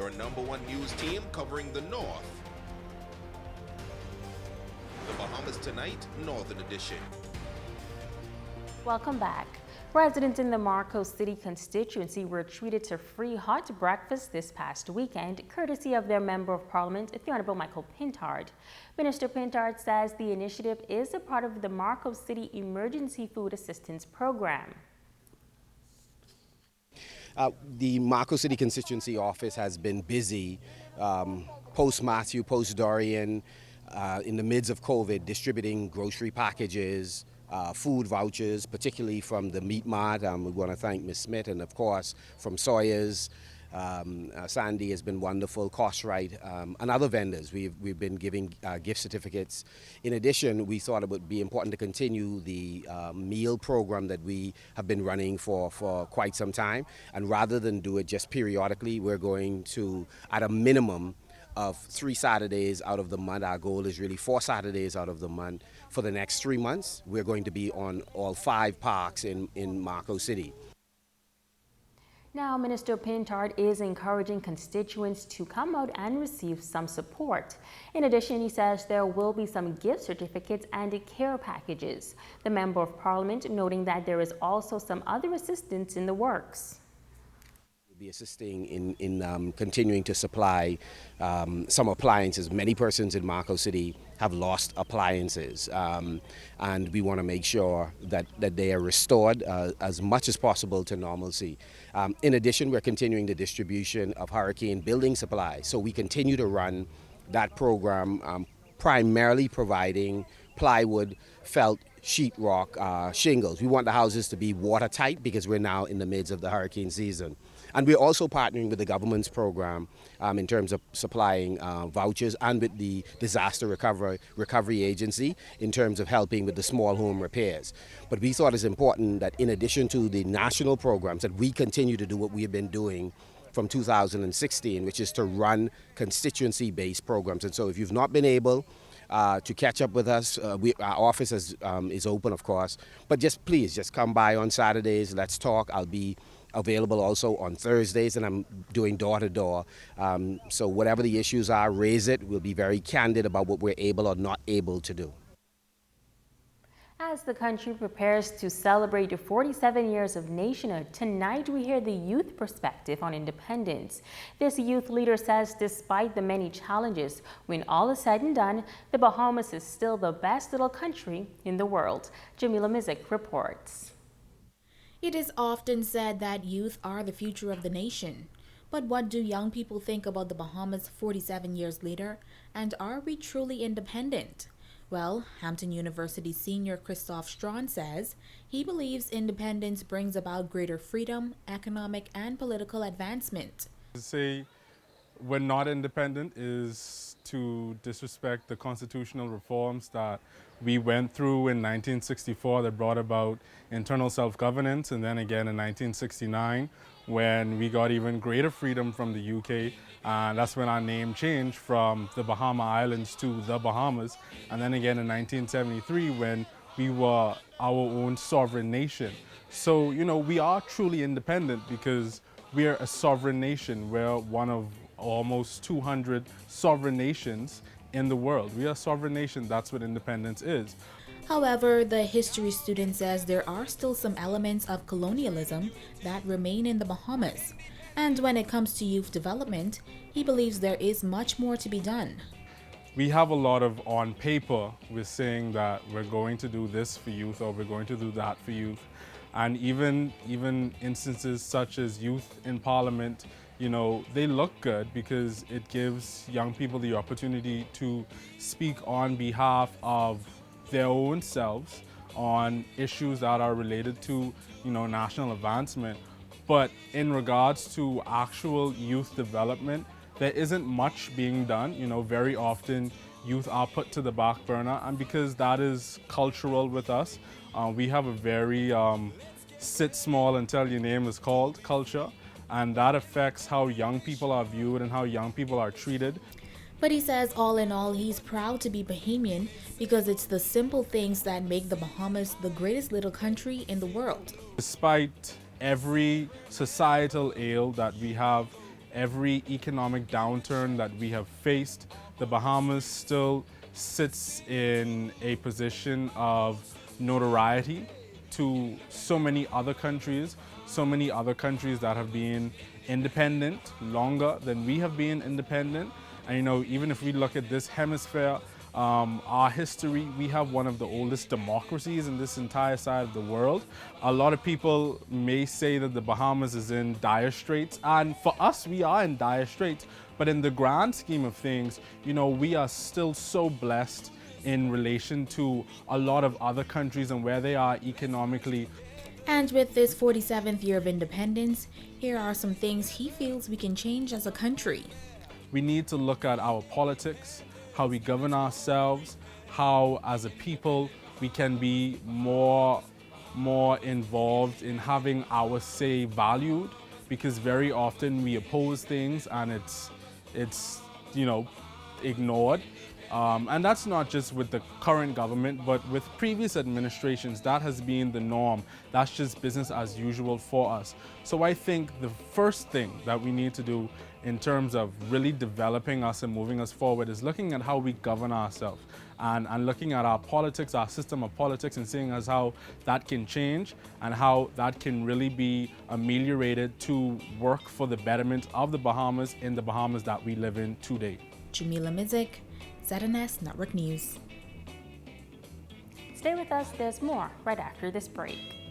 your #1 news team covering the North. The Bahamas Tonight, Northern Edition. Welcome back. Residents in the Marco City constituency were treated to free hot breakfast this past weekend, courtesy of their Member of Parliament, the Honorable Michael Pintard. Minister Pintard says the initiative is a part of the Marco City Emergency Food Assistance Program. The Marco City constituency office has been busy post-Matthew, post-Dorian, in the midst of COVID, distributing grocery packages, food vouchers, particularly from the Meat Mart. We want to thank Ms. Smith, and of course from Sawyer's. Sandy has been wonderful, Cost Right, and other vendors. We've been giving gift certificates. In addition, we thought it would be important to continue the meal program that we have been running for quite some time. And rather than do it just periodically, we're going to, at a minimum of 3 Saturdays out of the month. Our goal is really 4 Saturdays out of the month. For the next 3 months, we're going to be on all 5 parks in Marco City. Now, Minister Pintard is encouraging constituents to come out and receive some support. In addition, he says there will be some gift certificates and care packages. The Member of Parliament noting that there is also some other assistance in the works. Be assisting in continuing to supply some appliances. Many persons in Marco City have lost appliances, and we want to make sure that they are restored as much as possible to normalcy. In addition, we're continuing the distribution of hurricane building supplies. So we continue to run that program, primarily providing plywood, felt, sheetrock, shingles. We want the houses to be watertight because we're now in the midst of the hurricane season. And we're also partnering with the government's program in terms of supplying vouchers, and with the Disaster Recovery Agency in terms of helping with the small home repairs. But we thought it's important that in addition to the national programs, that we continue to do what we have been doing from 2016, which is to run constituency-based programs. And so if you've not been able to catch up with us, our office is open, of course, but please come by on Saturdays. Let's talk. I'll be available also on Thursdays, and I'm doing door-to-door. So whatever the issues are, raise it. We'll be very candid about what we're able or not able to do. As the country prepares to celebrate 47 years of nationhood, tonight we hear the youth perspective on independence. This youth leader says despite the many challenges, when all is said and done, the Bahamas is still the best little country in the world. Jamila Mizik reports. It is often said that youth are the future of the nation. But what do young people think about the Bahamas 47 years later? And are we truly independent? Well, Hampton University senior Christoph Strawn says he believes independence brings about greater freedom, economic and political advancement. To say we're not independent is to disrespect the constitutional reforms that we went through in 1964 that brought about internal self-governance, and then again in 1969 when we got even greater freedom from the UK, and that's when our name changed from the Bahama Islands to the Bahamas, and then again in 1973 when we were our own sovereign nation. So, you know, we are truly independent because we're a sovereign nation. We're one of almost 200 sovereign nations in the world. We are a sovereign nation. That's what independence is. However, the history student says there are still some elements of colonialism that remain in the Bahamas. And when it comes to youth development, he believes there is much more to be done. We have a lot of, on paper, we're saying that we're going to do this for youth or we're going to do that for youth. And even instances such as youth in Parliament, you know, they look good because it gives young people the opportunity to speak on behalf of their own selves on issues that are related to, you know, national advancement. But in regards to actual youth development, there isn't much being done. You know, very often youth are put to the back burner, and because that is cultural with us, we have a very sit small until your name is called culture, and that affects how young people are viewed and how young people are treated. But he says all in all, he's proud to be Bahamian because it's the simple things that make the Bahamas the greatest little country in the world. Despite every societal ail that we have every economic downturn that we have faced, the Bahamas still sits in a position of notoriety to so many other countries that have been independent longer than we have been independent. And you know, even if we look at this hemisphere, our history, we have one of the oldest democracies in this entire side of the world. A lot of people may say that the Bahamas is in dire straits, and for us, we are in dire straits. But in the grand scheme of things, you know, we are still so blessed in relation to a lot of other countries and where they are economically. And with this 47th year of independence, here are some things he feels we can change as a country. We need to look at our politics, how we govern ourselves, how as a people we can be more involved in having our say valued, because very often we oppose things and it's you know, ignored. And that's not just with the current government, but with previous administrations. That has been the norm. That's just business as usual for us. So I think the first thing that we need to do in terms of really developing us and moving us forward is looking at how we govern ourselves and looking at our politics, our system of politics, and seeing as how that can change and how that can really be ameliorated to work for the betterment of the Bahamas in the Bahamas that we live in today. Jamila Mizik, ZNS Network News. Stay with us, there's more right after this break.